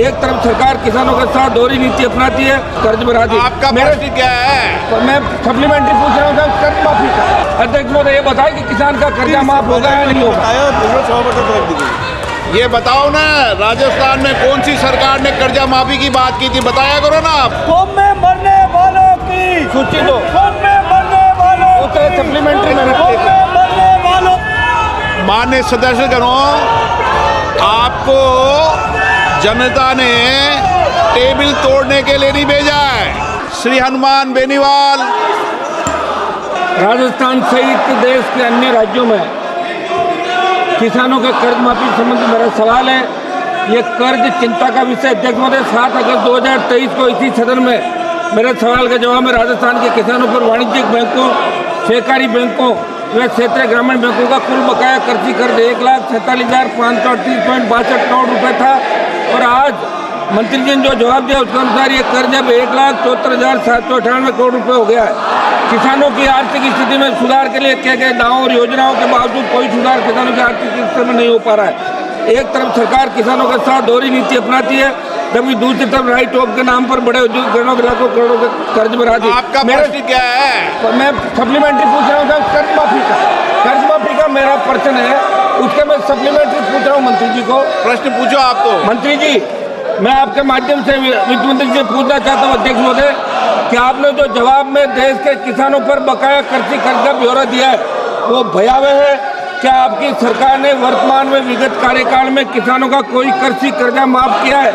एक तरफ सरकार किसानों के साथ दोहरी नीति अपनाती है, कर्ज बढ़ा दी। आपका प्रश्न क्या है? मैं सप्लीमेंट्री पूछ रहा हूँ सर, कर्ज माफी का। अध्यक्ष महोदय ये बताए कि किसान का कर्जा माफ होगा या नहीं होगा? ये बताओ ना, राजस्थान में कौन सी सरकार ने कर्जा माफी की बात की थी, बताया करो ना आप। कौम में मरने वालों की सूची दो, कौम में मरने वालों सप्लीमेंट्री में मरने वालों। माननीय सदस्यगणों, आपको जनता ने टेबल तोड़ने के लिए नहीं भेजा है। श्री हनुमान बेनीवाल। राजस्थान सहित देश के अन्य राज्यों में किसानों के कर्ज माफी संबंधी मेरा सवाल है। ये कर्ज चिंता का विषय। अध्यक्ष महोदय 7 अगस्त 2023 को इसी सदन में मेरे सवाल के जवाब में राजस्थान के किसानों पर वाणिज्यिक बैंकों, सहकारी बैंकों व क्षेत्रीय ग्रामीण बैंकों का कुल बकाया कृषि कर्ज 1,47,538.62 करोड़ रुपए था और आज मंत्री जी ने जो जवाब दिया उसके अनुसार ये कर्ज अब 1,74,798 करोड़ रुपए हो गया है। किसानों की आर्थिक स्थिति में सुधार के लिए किए गए दावों और योजनाओं के बावजूद कोई सुधार किसानों की आर्थिक स्थिति में नहीं हो पा रहा है। एक तरफ सरकार किसानों के साथ दोहरी नीति अपनाती है, जबकि दूसरी तरफ राइट ऑफ के नाम पर बड़े उद्योगों के लाखों करोड़ों के कर्ज बढ़ा दी। आपका प्रश्न क्या है? मैं सप्लीमेंट्री पूछ रहा हूँ सर, कर्ज माफी का मेरा प्रश्न है, उसके मैं सप्लीमेंट्री पूछ रहा हूँ मंत्री जी को। प्रश्न पूछो आप तो। मंत्री जी, मैं आपके माध्यम से वित्त मंत्री जी से पूछना चाहता हूँ अध्यक्ष महोदय कि आपने जो जवाब में देश के किसानों पर बकाया कृषि कर्ज का ब्यौरा दिया है वो भयावह है। क्या आपकी सरकार ने वर्तमान में विगत कार्यकाल में किसानों का कोई कृषि कर्जा माफ किया है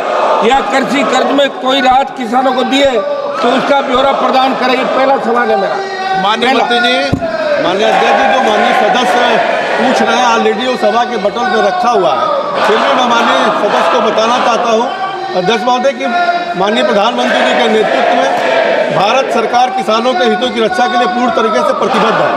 या कृषि कर्ज में कोई राहत किसानों को दी है तो उसका ब्यौरा प्रदान करेगी? पहला सवाल है मेरा। माननीय मंत्री जी। माननीय अध्यक्ष जी, जो माननीय सदस्य पूछ रहे हैं ऑलरेडी वो सभा के बटन पे रखा हुआ है। फिर भी मैं माननीय सदस्य को बताना चाहता हूँ अध्यक्ष महोदय कि माननीय प्रधानमंत्री जी के नेतृत्व में भारत सरकार किसानों के हितों की रक्षा के लिए पूर्ण तरीके से प्रतिबद्ध है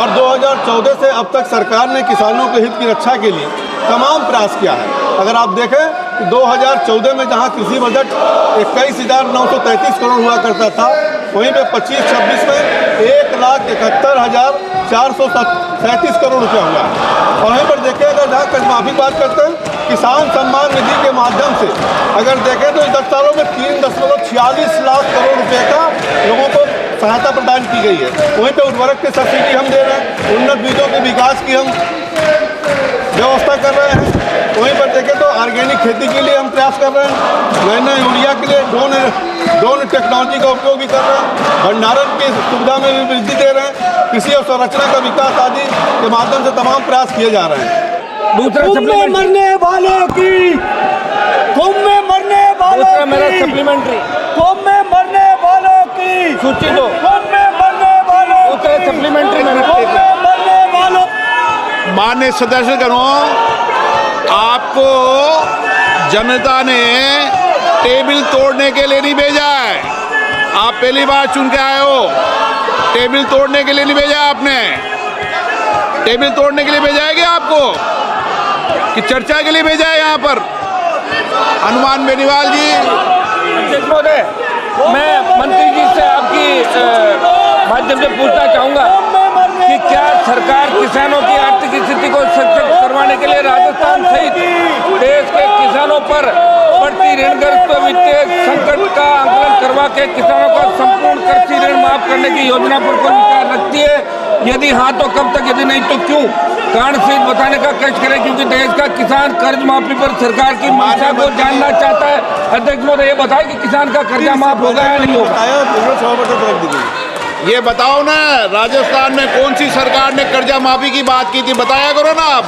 और 2014 से अब तक सरकार ने किसानों के हित की रक्षा के लिए तमाम प्रयास किया है। अगर आप देखें तो 2014 में जहां कृषि बजट 21,933 करोड़ हुआ करता था, वहीं पे 25-26 में 1,71,437 करोड़ रुपया हुआ है। और वहीं पर देखें अगर जहाँ कर्ज माफी की बात करते हैं, किसान सम्मान निधि के माध्यम से अगर देखें तो 10 सालों में 3.46 लाख करोड़ रुपये का लोगों को सहायता प्रदान की गई है। वहीं पे उर्वरक की सब्सिडी हम दे रहे हैं, उन्नत बीजों के विकास की हम व्यवस्था कर रहे हैं। वहीं पर देखें तो ऑर्गेनिक खेती के लिए हम प्रयास कर रहे हैं, नए यूरिया के लिए ड्रोन टेक्नोलॉजी का उपयोग भी कर रहे हैं, भंडारण की सुविधा में भी वृद्धि दे रहे हैं, कृषि और संरचना का विकास आदि के माध्यम से तमाम प्रयास किए जा रहे हैं। दूसरा मरने वालों की मेरा सप्लीमेंट्री कौम में मरने वालों की सूची दो, कौम में मरने वालों सप्लीमेंट्री में मरने वालों। माननीय सदस्यगणों, आपको जनता ने टेबल तोड़ने के लिए नहीं भेजा है। आप पहली बार चुन के आए हो। टेबल तोड़ने के लिए नहीं भेजा आपने। टेबल तोड़ने के लिए भेजा है क्या आपको कि चर्चा के लिए भेजा है? यहाँ पर हनुमान बेनीवाल जी। अध्यक्ष महोदय, मैं मंत्री जी से आपकी माध्यम से पूछना चाहूँगा कि क्या सरकार किसानों की आर्थिक स्थिति को सशक्त करवाने के लिए राजस्थान सहित देश के किसानों पर बढ़ती ऋणग्रस्त वित्तीय संकट का आकलन करवा के किसानों का संपूर्ण कृषि ऋण माफ करने की योजना पर कोई विचार रखती है? यदि हाँ तो कब तक, यदि नहीं तो क्यों? कारण सहित बताने का कष्ट करें क्योंकि देश का किसान कर्ज माफी पर सरकार की मंशा को जानना चाहता है। अध्यक्ष महोदय ये बताए कि किसान का कर्जा माफ होगा या नहीं होगा? ये बताओ ना, राजस्थान में कौन सी सरकार ने कर्जा माफी की बात की थी, बताया करो ना आप।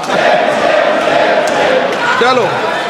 चलो।